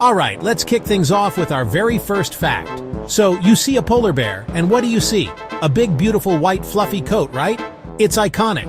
Alright, let's kick things off with our very first fact. So, you see a polar bear, and what do you see? A big, beautiful, white, fluffy coat, right? It's iconic.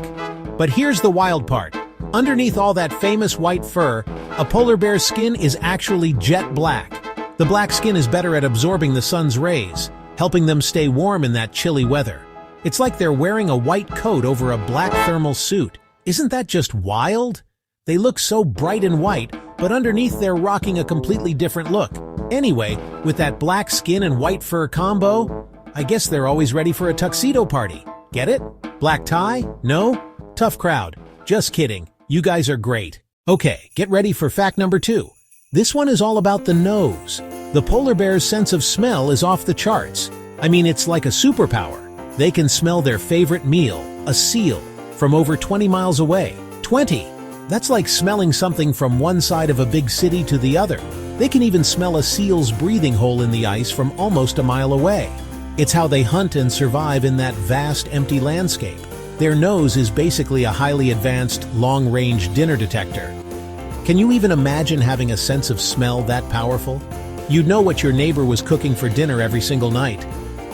But here's the wild part. Underneath all that famous white fur, a polar bear's skin is actually jet black. The black skin is better at absorbing the sun's rays, helping them stay warm in that chilly weather. It's like they're wearing a white coat over a black thermal suit. Isn't that just wild? They look so bright and white, but underneath they're rocking a completely different look. Anyway, with that black skin and white fur combo, I guess they're always ready for a tuxedo party. Get it? Black tie? No? Tough crowd. Just kidding. You guys are great. Okay, get ready for fact number 2. This one is all about the nose. The polar bear's sense of smell is off the charts. I mean, it's like a superpower. They can smell their favorite meal, a seal, from over 20 miles away. 20! That's like smelling something from one side of a big city to the other. They can even smell a seal's breathing hole in the ice from almost a mile away. It's how they hunt and survive in that vast, empty landscape. Their nose is basically a highly advanced, long-range dinner detector. Can you even imagine having a sense of smell that powerful? You'd know what your neighbor was cooking for dinner every single night.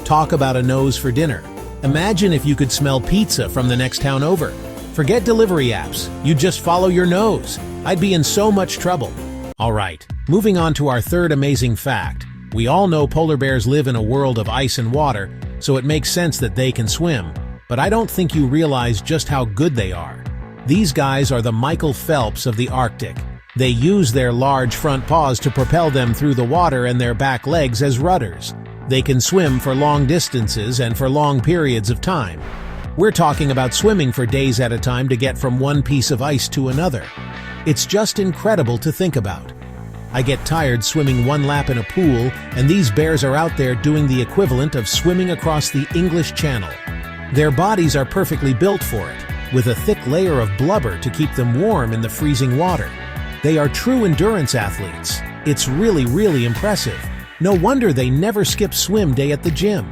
Talk about a nose for dinner. Imagine if you could smell pizza from the next town over. Forget delivery apps, you'd just follow your nose. I'd be in so much trouble. Alright, moving on to our third amazing fact. We all know polar bears live in a world of ice and water, so it makes sense that they can swim. But I don't think you realize just how good they are. These guys are the Michael Phelps of the Arctic. They use their large front paws to propel them through the water and their back legs as rudders. They can swim for long distances and for long periods of time. We're talking about swimming for days at a time to get from one piece of ice to another. It's just incredible to think about. I get tired swimming one lap in a pool, and these bears are out there doing the equivalent of swimming across the English Channel. Their bodies are perfectly built for it, with a thick layer of blubber to keep them warm in the freezing water. They are true endurance athletes. It's really impressive. No wonder they never skip swim day at the gym.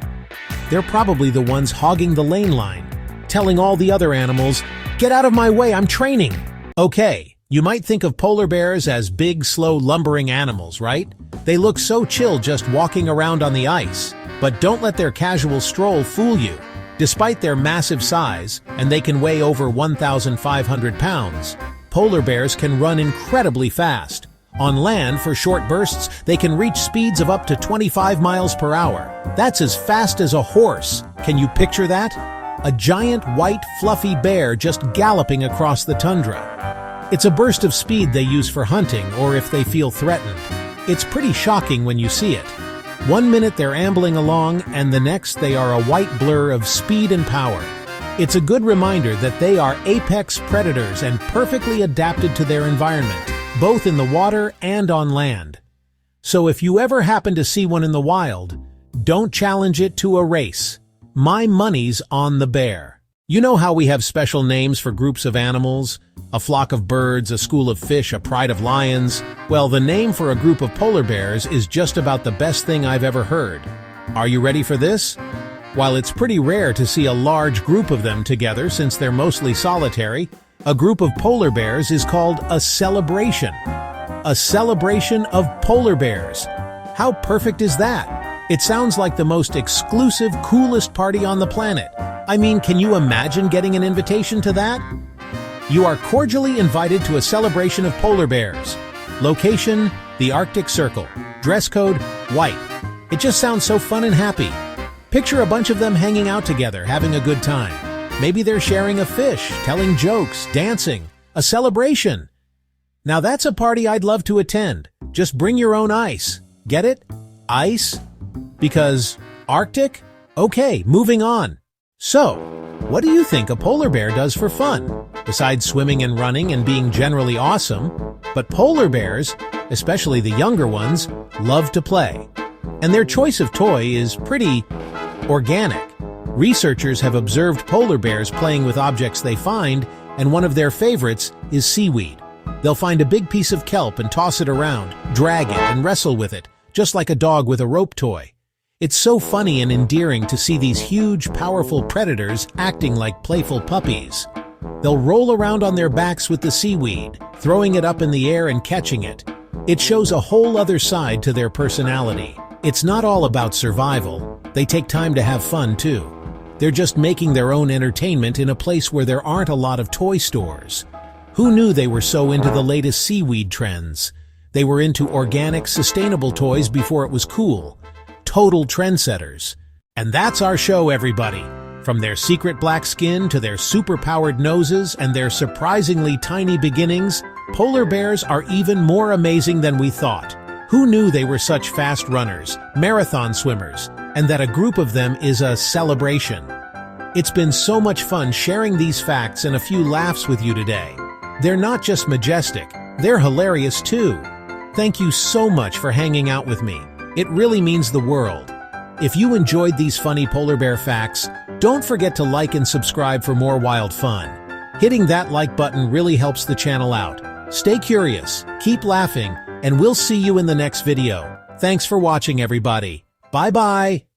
They're probably the ones hogging the lane line, telling all the other animals, "Get out of my way, I'm training!" Okay, you might think of polar bears as big, slow, lumbering animals, right? They look so chill just walking around on the ice. But don't let their casual stroll fool you. Despite their massive size, and they can weigh over 1,500 pounds, polar bears can run incredibly fast. On land, for short bursts, they can reach speeds of up to 25 miles per hour. That's as fast as a horse. Can you picture that? A giant, white, fluffy bear just galloping across the tundra. It's a burst of speed they use for hunting or if they feel threatened. It's pretty shocking when you see it. One minute they're ambling along, and the next they are a white blur of speed and power. It's a good reminder that they are apex predators and perfectly adapted to their environment, both in the water and on land. So if you ever happen to see one in the wild, don't challenge it to a race. My money's on the bear. You know how we have special names for groups of animals? A flock of birds, a school of fish, a pride of lions? Well, the name for a group of polar bears is just about the best thing I've ever heard. Are you ready for this? While it's pretty rare to see a large group of them together since they're mostly solitary, a group of polar bears is called a celebration. A celebration of polar bears. How perfect is that? It sounds like the most exclusive, coolest party on the planet. I mean, can you imagine getting an invitation to that? You are cordially invited to a celebration of polar bears. Location, the Arctic Circle. Dress code, white. It just sounds so fun and happy. Picture a bunch of them hanging out together, having a good time. Maybe they're sharing a fish, telling jokes, dancing. A celebration. Now that's a party I'd love to attend. Just bring your own ice. Get it? Ice? Because Arctic? Okay, moving on. So, what do you think a polar bear does for fun? Besides swimming and running and being generally awesome, but polar bears, especially the younger ones, love to play. And their choice of toy is pretty organic. Researchers have observed polar bears playing with objects they find, and one of their favorites is seaweed. They'll find a big piece of kelp and toss it around, drag it and wrestle with it, just like a dog with a rope toy. It's so funny and endearing to see these huge, powerful predators acting like playful puppies. They'll roll around on their backs with the seaweed, throwing it up in the air and catching it. It shows a whole other side to their personality. It's not all about survival. They take time to have fun too. They're just making their own entertainment in a place where there aren't a lot of toy stores. Who knew they were so into the latest seaweed trends? They were into organic, sustainable toys before it was cool. Total trendsetters. And that's our show, everybody. From their secret black skin to their super-powered noses and their surprisingly tiny beginnings, polar bears are even more amazing than we thought. Who knew they were such fast runners, marathon swimmers, and that a group of them is a celebration? It's been so much fun sharing these facts and a few laughs with you today. They're not just majestic, they're hilarious too. Thank you so much for hanging out with me. It really means the world. If you enjoyed these funny polar bear facts, don't forget to like and subscribe for more wild fun. Hitting that like button really helps the channel out. Stay curious, keep laughing, and we'll see you in the next video. Thanks for watching, everybody. Bye-bye.